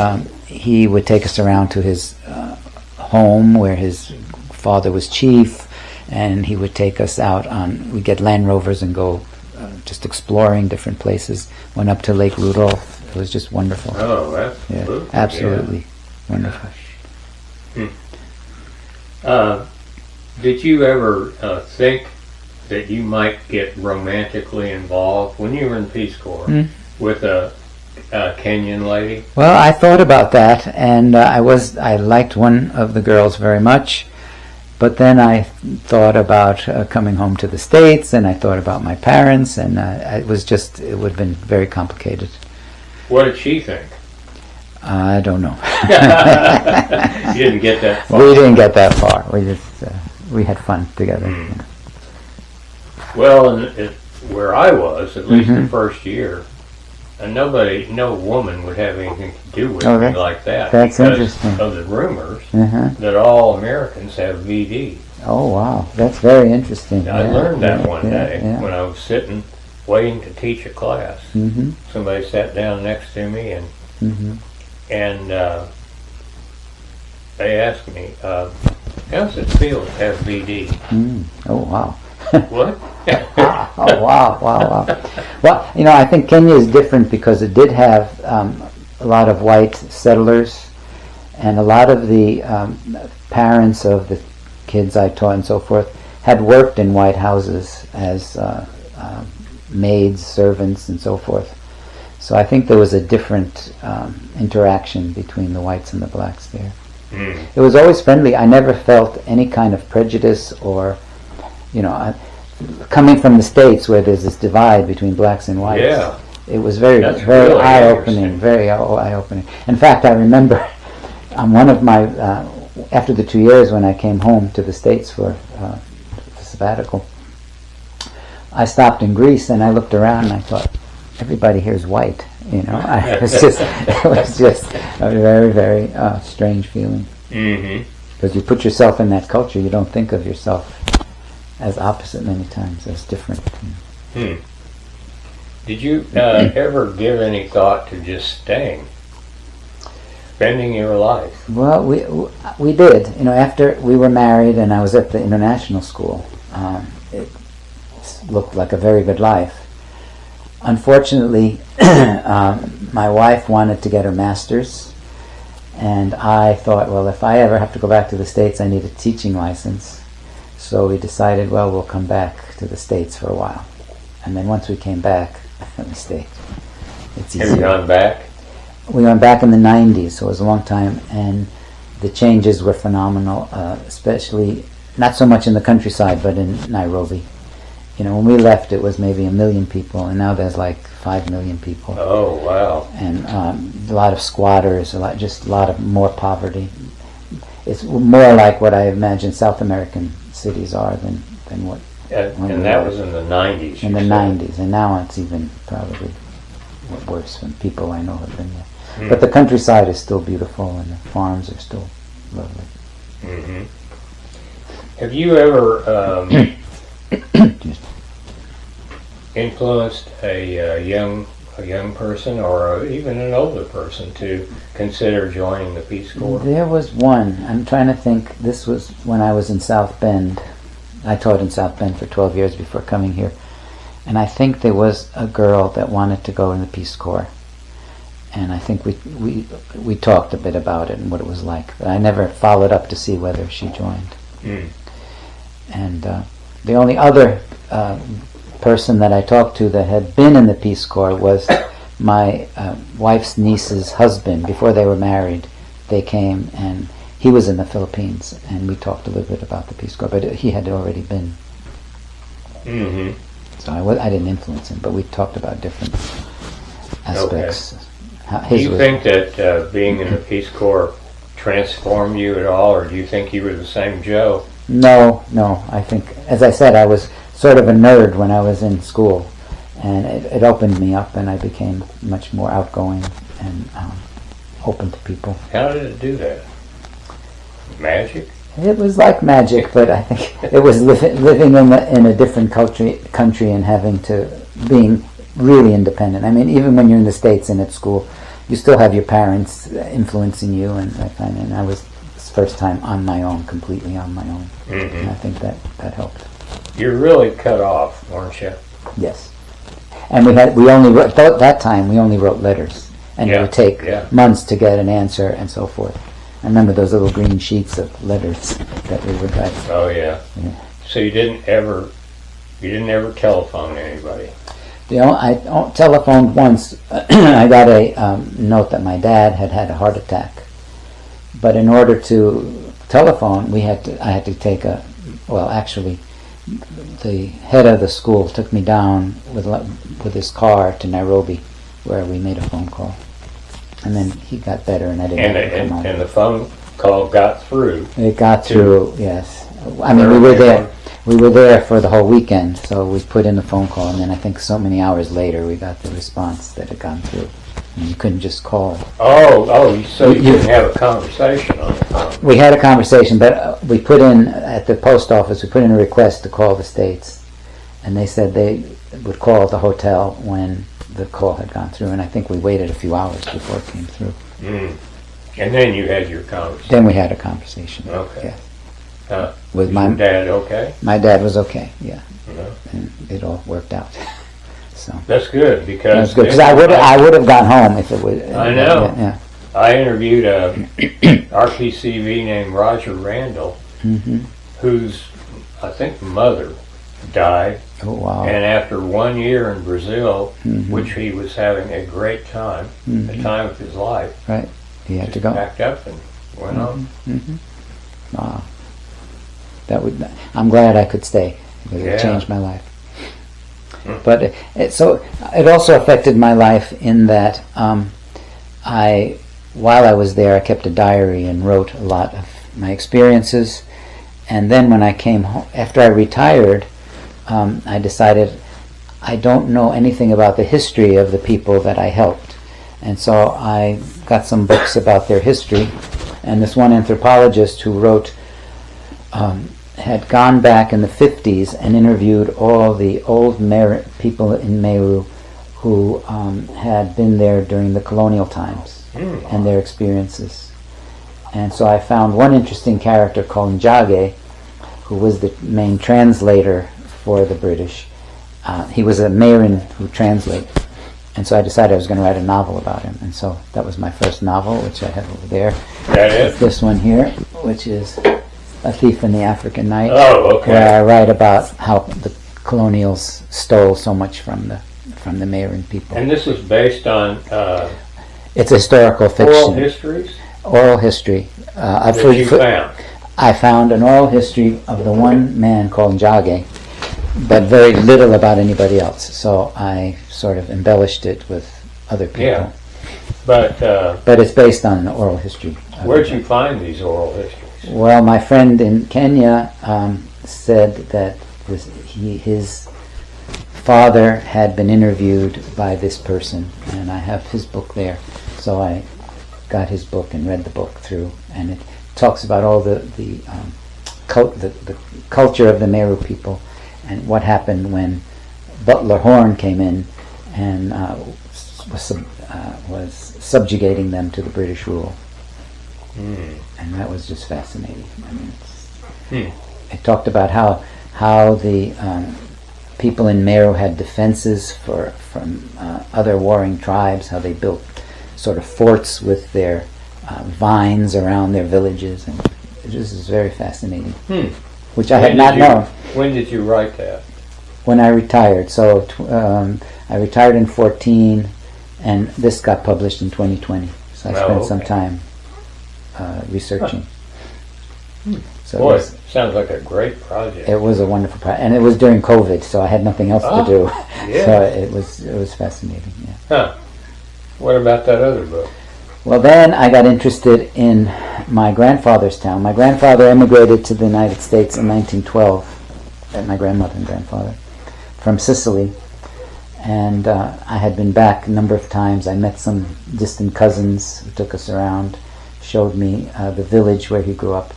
he would take us around to his home where his father was chief, and he would take us out we'd get Land Rovers and go just exploring different places. Went up to Lake Rudolph. It was just wonderful. Oh, absolutely. Yeah, absolutely wonderful. Did you ever think that you might get romantically involved when you were in Peace Corps with a Kenyan lady? Well, I thought about that, and I liked one of the girls very much. But then I thought about coming home to the States, and I thought about my parents, and it would have been very complicated. What did she think? I don't know. You didn't get that far. We didn't get that far. We had fun together. Mm. You know. Well, where I was, at least Mm-hmm. the first year, and no woman would have anything to do with me like that. That's because interesting. of the rumors Uh-huh. that all Americans have VD. Oh, wow. That's very interesting. I learned that one day yeah. when I was sitting waiting to teach a class. Mm-hmm. Somebody sat down next to me and they asked me, "How does it feel to have VD?" Oh, wow. What? Oh, wow. Well, I think Kenya is different because it did have a lot of white settlers, and a lot of the parents of the kids I taught and so forth had worked in white houses as maids, servants, and so forth. So I think there was a different interaction between the whites and the blacks there. It was always friendly. I never felt any kind of prejudice or, coming from the States where there's this divide between blacks and whites. Yeah. It was very really eye-opening, very eye-opening. In fact, I remember on one of my, after the 2 years when I came home to the States for sabbatical, I stopped in Greece and I looked around and I thought, everybody here is white. It was just a very, very strange feeling. Mm-hmm. Because you put yourself in that culture, you don't think of yourself as opposite many times, as different. Did you ever give any thought to just spending your life? Well, we did. After we were married and I was at the international school, it looked like a very good life. Unfortunately, my wife wanted to get her master's, and I thought, well, if I ever have to go back to the States, I need a teaching license. So we decided, well, we'll come back to the States for a while. And then once we came back, we stayed. It's easier. Have you gone back? We went back in the 90s, so it was a long time, and the changes were phenomenal, especially, not so much in the countryside, but in Nairobi. When we left, it was maybe 1 million people, and now there's like 5 million people. Oh, wow. And a lot of squatters, a lot of more poverty. It's more like what I imagine South American cities are than what. And that was in the 90s. In the 90s, and now it's even probably worse when people I know have been there. But the countryside is still beautiful, and the farms are still lovely. Mm-hmm. Have you ever influenced a young person or even an older person to consider joining the Peace Corps? There was one. I'm trying to think. This was when I was in South Bend. I taught in South Bend for 12 years before coming here. And I think there was a girl that wanted to go in the Peace Corps. And I think we talked a bit about it and what it was like. But I never followed up to see whether she joined. And the only other person that I talked to that had been in the Peace Corps was my wife's niece's husband, before they were married, they came, and he was in the Philippines, and we talked a little bit about the Peace Corps, but he had already been. Mm-hmm. So I didn't influence him, but we talked about different aspects. Okay. Do you think that being in the Peace Corps transformed you at all, or do you think you were the same Joe? No. I think, as I said, I was sort of a nerd when I was in school, and it opened me up, and I became much more outgoing and open to people. How did it do that? Magic? It was like magic, but I think it was living in a different country and being really independent. I mean, even when you're in the States and at school, you still have your parents influencing you, and I was this first time on my own, completely on my own. Mm-hmm. And I think that helped. You're really cut off, weren't you? Yes. And we only wrote, that time we only wrote letters, and it would take months to get an answer and so forth. I remember those little green sheets of letters that we would write. Oh yeah. So you didn't ever telephone anybody? I telephoned once. I got a note that my dad had a heart attack, but in order to telephone, I had to take actually, the head of the school took me down with his car to Nairobi, where we made a phone call, and then he got better, and I didn't have to come home. And the phone call got through. It got through, yes. I mean, we were there. We were there for the whole weekend, so we put in the phone call, and then I think so many hours later we got the response that it gone through. And you couldn't just call. So you didn't have a conversation on the phone. We had a conversation, but we put in, at the post office, we put in a request to call the States, and they said they would call the hotel when the call had gone through, and I think we waited a few hours before it came through. Mm. And then you had your conversation. Then we had a conversation. Okay. Yes. Was your dad okay? My dad was okay, yeah. Yeah. And it all worked out. So that's good, because I would have gone home if it would. I know. Yeah. I interviewed a RPCV named Roger Randall, whose, I think, mother died. Oh, wow. And after 1 year in Brazil, which he was having a great time, the time of his life, right, he had to go. Packed up and went on. Wow. I'm glad I could stay, because it changed my life. But it also affected my life in that while I was there, I kept a diary and wrote a lot of my experiences. And then when I came home, after I retired, I decided I don't know anything about the history of the people that I helped. And so I got some books about their history. And this one anthropologist who wrote had gone back in the 50s and interviewed all the old people in Meru who had been there during the colonial times and their experiences. And so I found one interesting character called Njage, who was the main translator for the British. He was a Merin who translated. And so I decided I was going to write a novel about him. And so that was my first novel, which I have over there. That is? This one here, which is A Thief in the African Night. Oh, okay. Where I write about how the colonials stole so much from the Merin people. And this is based on it's historical fiction. Oral histories? Oral history. That you found? I found an oral history of the one man called Njage, but very little about anybody else. So I sort of embellished it with other people. Yeah. But it's based on an oral history. Where'd you find these oral histories? Well, my friend in Kenya said that his father had been interviewed by this person, and I have his book there. So I got his book and read the book through, and it talks about all the culture of the Meru people and what happened when Butler Horn came in and was subjugating them to the British rule. And that was just fascinating. I mean, it talked about how the people in Meru had defenses from other warring tribes, how they built sort of forts with their vines around their villages, and this is very fascinating, which I had not known. When did you write that? When I retired. So I retired in 14, And this got published in 2020. So I spent some okay. time researching. So Boy, sounds like a great project. it was a wonderful project, and it was during COVID, so I had nothing else to do. Yeah. So it was fascinating. Yeah. Huh. What about that other book? Well, then I got interested in my grandfather's town. My grandfather emigrated to the United States in 1912, and my grandmother and grandfather, from Sicily. And I had been back a number of times. I met some distant cousins who took us around, showed me the village where he grew up.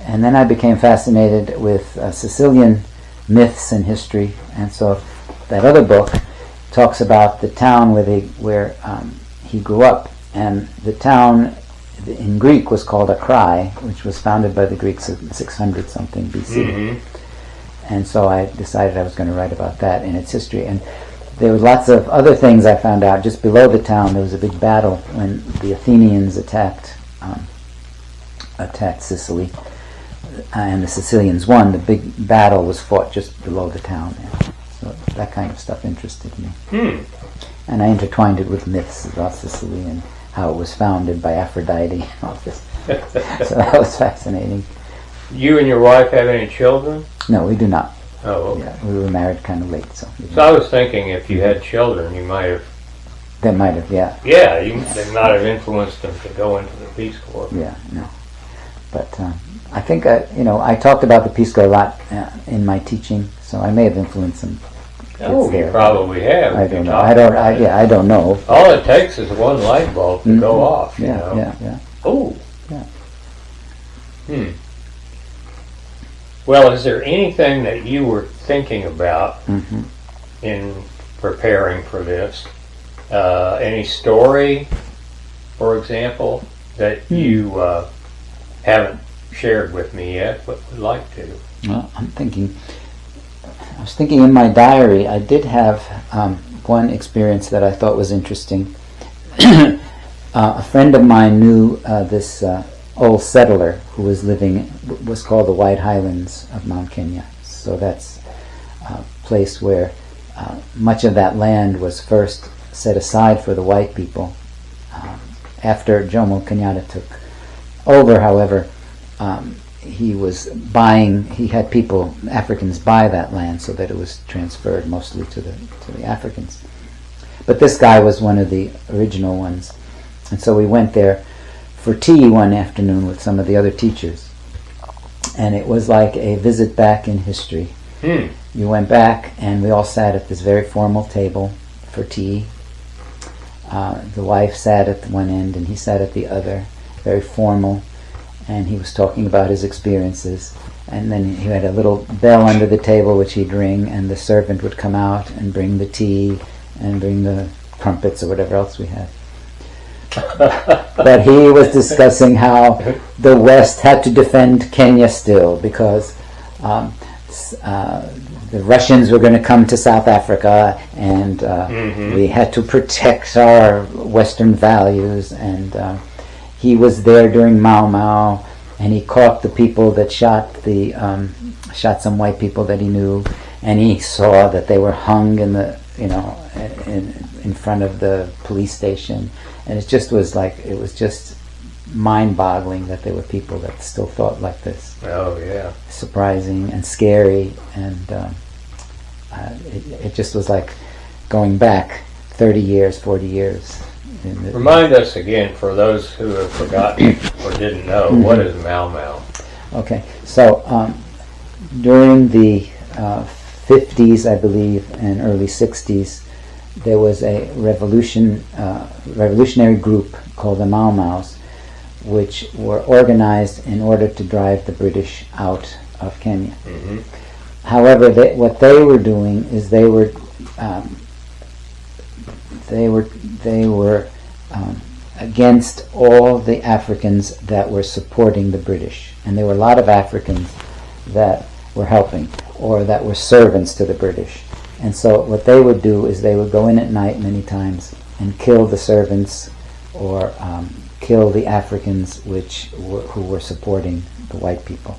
And then I became fascinated with Sicilian myths and history. And so that other book talks about the town where he grew up. And the town in Greek was called Akrai, which was founded by the Greeks in 600 something BC. Mm-hmm. And so I decided I was going to write about that and its history. And there were lots of other things I found out. Just below the town, there was a big battle when the Athenians attacked Sicily, and the Sicilians won. The big battle was fought just below the town. So that kind of stuff interested me. And I intertwined it with myths about Sicily and how it was founded by Aphrodite and all this. So that was fascinating. You and your wife have any children? No, we do not. Oh, okay. Yeah, we were married kind of late, so. So I was thinking if you had children, you might have. That might have, yeah. Yeah, they might have influenced them to go into the Peace Corps. Yeah, no. But I think, I talked about the Peace Corps a lot in my teaching, so I may have influenced some kids Oh, there. you probably have. I don't know. I don't know. All it takes is one light bulb to go off. You know? Yeah. Oh. Yeah. Well, is there anything that you were thinking about in preparing for this? Any story, for example, that you haven't shared with me yet, but would like to? Well, I was thinking in my diary, I did have one experience that I thought was interesting. A friend of mine knew this old settler who was called the White Highlands of Mount Kenya. So that's a place where much of that land was first set aside for the white people. After Jomo Kenyatta took over, however, he had Africans buy that land so that it was transferred mostly to the Africans. But this guy was one of the original ones. And so we went there for tea one afternoon with some of the other teachers. And it was like a visit back in history. You went back and we all sat at this very formal table for tea. The wife sat at one end and he sat at the other, very formal. And he was talking about his experiences. And then he had a little bell under the table which he'd ring, and the servant would come out and bring the tea and bring the crumpets or whatever else we had. But he was discussing how the West had to defend Kenya still because the Russians were going to come to South Africa, and we had to protect our Western values. And he was there during Mau Mau, and he caught the people that shot some white people that he knew, and he saw that they were hung in front of the police station. And it was just mind-boggling that there were people that still thought like this. Oh, yeah. Surprising and scary, and it just was like going back 30 years, 40 years. Remind us again, for those who have forgotten or didn't know, what is Mau Mau? Okay, so during the 50s, I believe, and early 60s, there was a revolutionary group called the Mau Maus, which were organized in order to drive the British out of Kenya. However, what they were doing is they were against all the Africans that were supporting the British, and there were a lot of Africans that were helping or that were servants to the British. And so what they would do is they would go in at night many times and kill the servants or kill the Africans who were supporting the white people.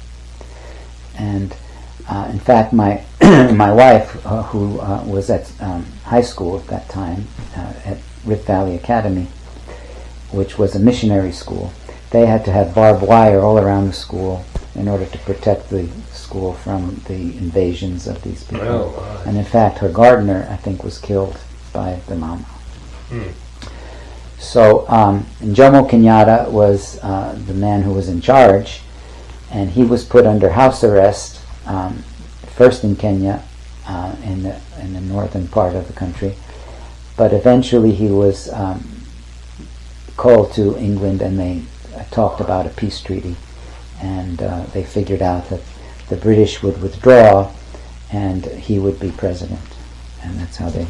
And in fact, my wife, who was at high school at that time, Rift Valley Academy, which was a missionary school. They had to have barbed wire all around the school in order to protect the school from the invasions of these people. Oh, and in fact, her gardener, I think, was killed by the Mau Mau. So Jomo Kenyatta was the man who was in charge, and he was put under house arrest first in Kenya, in the northern part of the country, but eventually he was called to England, and they talked about a peace treaty, and they figured out that the British would withdraw and he would be president, and that's how they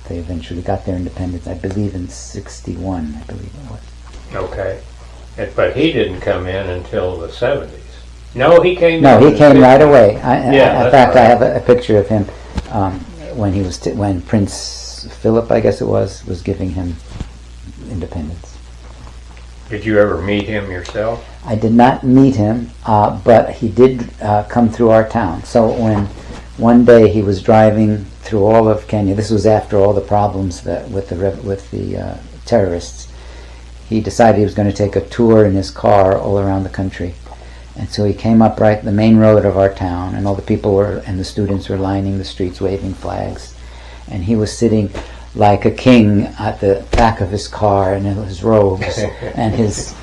eventually got their independence. I believe in '61. I believe it was. Okay, but he didn't come in until the '70s. No, he came. No, he came right away. Yeah, in fact, right. I have a picture of him when Prince Philip, I guess it was giving him independence. Did you ever meet him yourself? I did not meet him, but he did come through our town. So when one day he was driving through all of Kenya, this was after all the problems with the terrorists, he decided he was going to take a tour in his car all around the country. And so he came up right the main road of our town, and all the people and the students were lining the streets waving flags. And he was sitting like a king at the back of his car in his robes and his,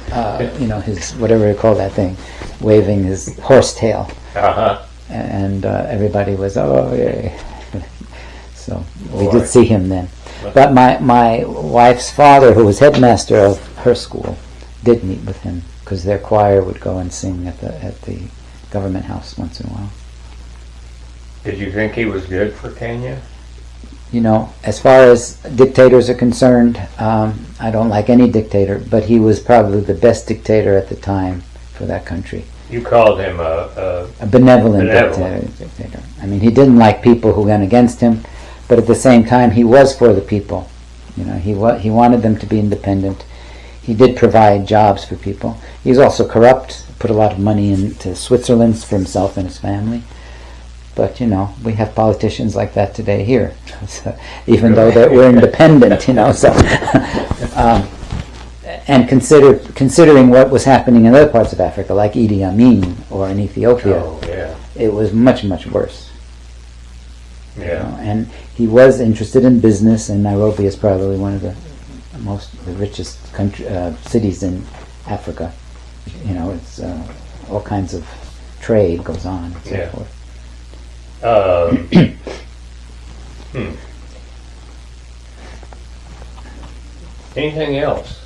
his, whatever you call that thing, waving his horsetail. Uh-huh. And everybody was, oh, yay. So we Boy. did see him then. But my wife's father, who was headmaster of her school, did meet with him, because their choir would go and sing at the government house once in a while. Did you think he was good for Kenya? You know, as far as dictators are concerned, I don't like any dictator, but he was probably the best dictator at the time for that country. You called him a benevolent dictator. I mean, he didn't like people who went against him, but at the same time, he was for the people. You know, he wanted them to be independent. He did provide jobs for people. He was also corrupt, put a lot of money into Switzerland for himself and his family. But, you know, we have politicians like that today here, so, even though we're independent, you know. So, and considering what was happening in other parts of Africa, like Idi Amin or in Ethiopia, it was much, much worse. Yeah. You know? And he was interested in business, and Nairobi is probably one of the richest cities in Africa. You know, it's all kinds of trade goes on and so forth. Anything else?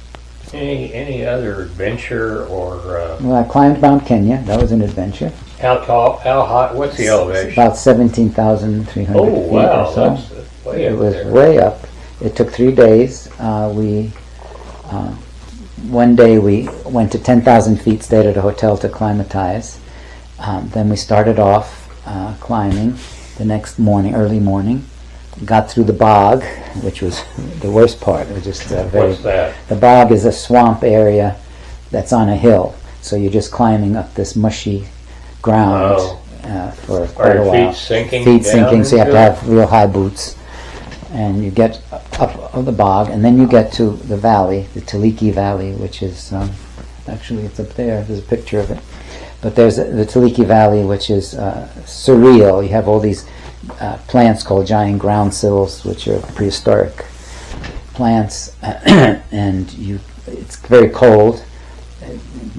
Any other adventure or? Well, I climbed Mount Kenya. That was an adventure. How tall? How high? What's the elevation? About 17,300 Oh feet wow! or so. That's way It up was there. way up. It took 3 days. One day we went to 10,000 feet, stayed at a hotel to climatize. Then we started off climbing the next morning, early morning. Got through the bog, which was the worst part. It was just What's that? The bog is a swamp area that's on a hill, so you're just climbing up this mushy ground for quite a while. Are your feet sinking? Feet down sinking, so you have to into it? have real high boots. And you get up of the bog, and then you get to the valley, the Taliki Valley, which is actually it's up there. There's a picture of it. But there's the Taliki Valley, which is surreal. You have all these plants called giant ground sills, which are prehistoric plants, and it's very cold.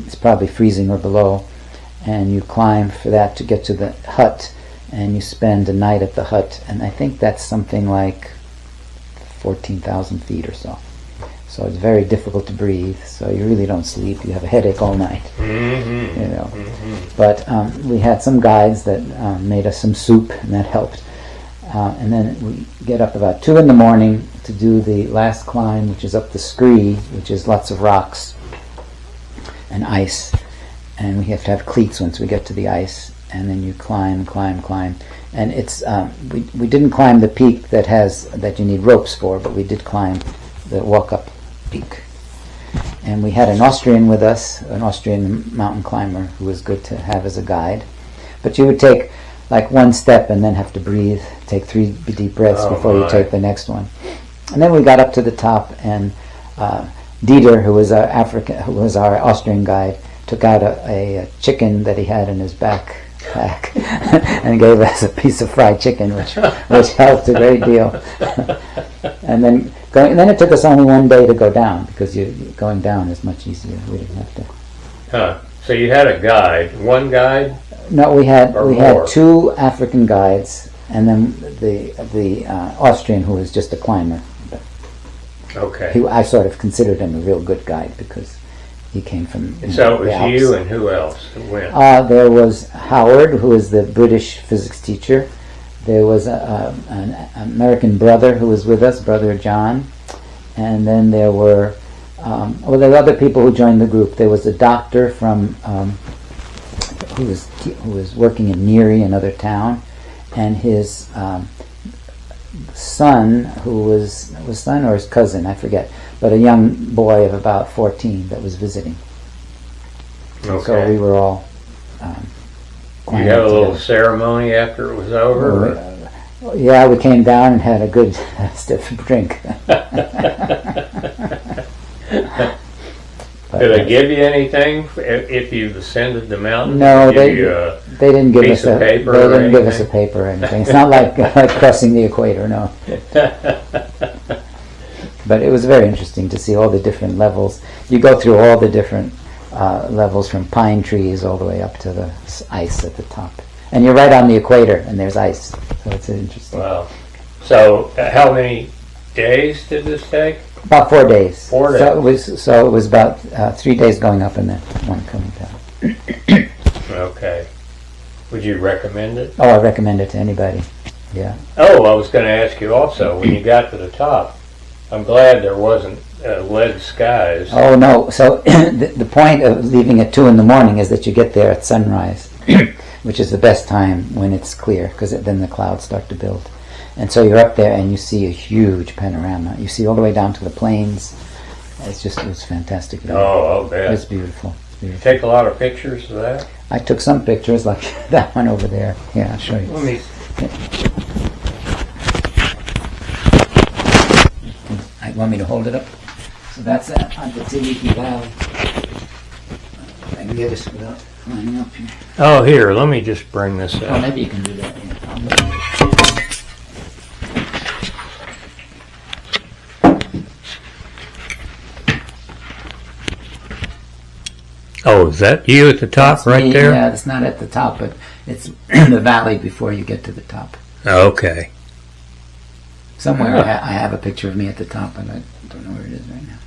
It's probably freezing or below, and you climb for that to get to the hut, and you spend a night at the hut, and I think that's something like 14,000 feet or so. So it's very difficult to breathe, so you really don't sleep. You have a headache all night. Mm-hmm. You know. Mm-hmm. But we had some guides that made us some soup, and that helped. And then we get up about 2 in the morning to do the last climb, which is up the scree, which is lots of rocks and ice. And we have to have cleats once we get to the ice. And then you climb. And it's we didn't climb the peak that you need ropes for, but we did climb the walk-up peak. And we had an Austrian with us, an Austrian mountain climber who was good to have as a guide. But you would take like one step and then have to breathe, take 3 deep breaths before you take the next one. And then we got up to the top, and Dieter, who was our Austrian guide, took out a chicken that he had in his backpack and gave us a piece of fried chicken, which helped a great deal. And then it took us only one day to go down, because going down is much easier. We didn't have to. Huh. So you had a guide, one guide? No, we had more? 2 African guides, and then the Austrian, who was just a climber. Okay. I sort of considered him a real good guide because he came from. So it was you and who else who went? There was Howard, who was the British physics teacher. There was an American brother who was with us, Brother John, and then there were there were other people who joined the group. There was a doctor from who was working in Neri, another town, and his son, who was son or his cousin, I forget, but a young boy of about 14 that was visiting. Okay. So we were all you had a little ceremony after it was over? Yeah, we came down and had a good stiff drink. Did they give you anything if you ascended the mountain? No, they didn't give piece us of paper they or didn't give us a anything? paper or anything. It's not like crossing the equator, no. But it was very interesting to see all the different levels. You go through all the different levels, from pine trees all the way up to the ice at the top. And you're right on the equator, and there's ice. So it's interesting. Wow. So how many days did this take? About 4 days. 4 days. So it was about 3 days going up and then 1 coming down. Okay. Would you recommend it? Oh, I recommend it to anybody. Yeah. Oh, I was going to ask you also, when you got to the top, I'm glad there wasn't lead skies. Oh no. So the point of leaving at 2 in the morning is that you get there at sunrise, which is the best time when it's clear, because then the clouds start to build. And so you're up there and you see a huge panorama. You see all the way down to the plains. It was fantastic. Oh, I'll bet. It's beautiful. It's beautiful. Take a lot of pictures of that? I took some pictures, like that one over there. Yeah, I'll show you. Let me. I want me to hold it up. So that's on the Tiliki Valley. I can get this without climbing up here. Oh, here, let me just bring this Oh, up. maybe you can do that. Yeah. Oh, is that you at the top That's right me. there? Yeah, it's not at the top, but it's in the valley before you get to the top. Okay. Somewhere I have a picture of me at the top, but I don't know where it is right now.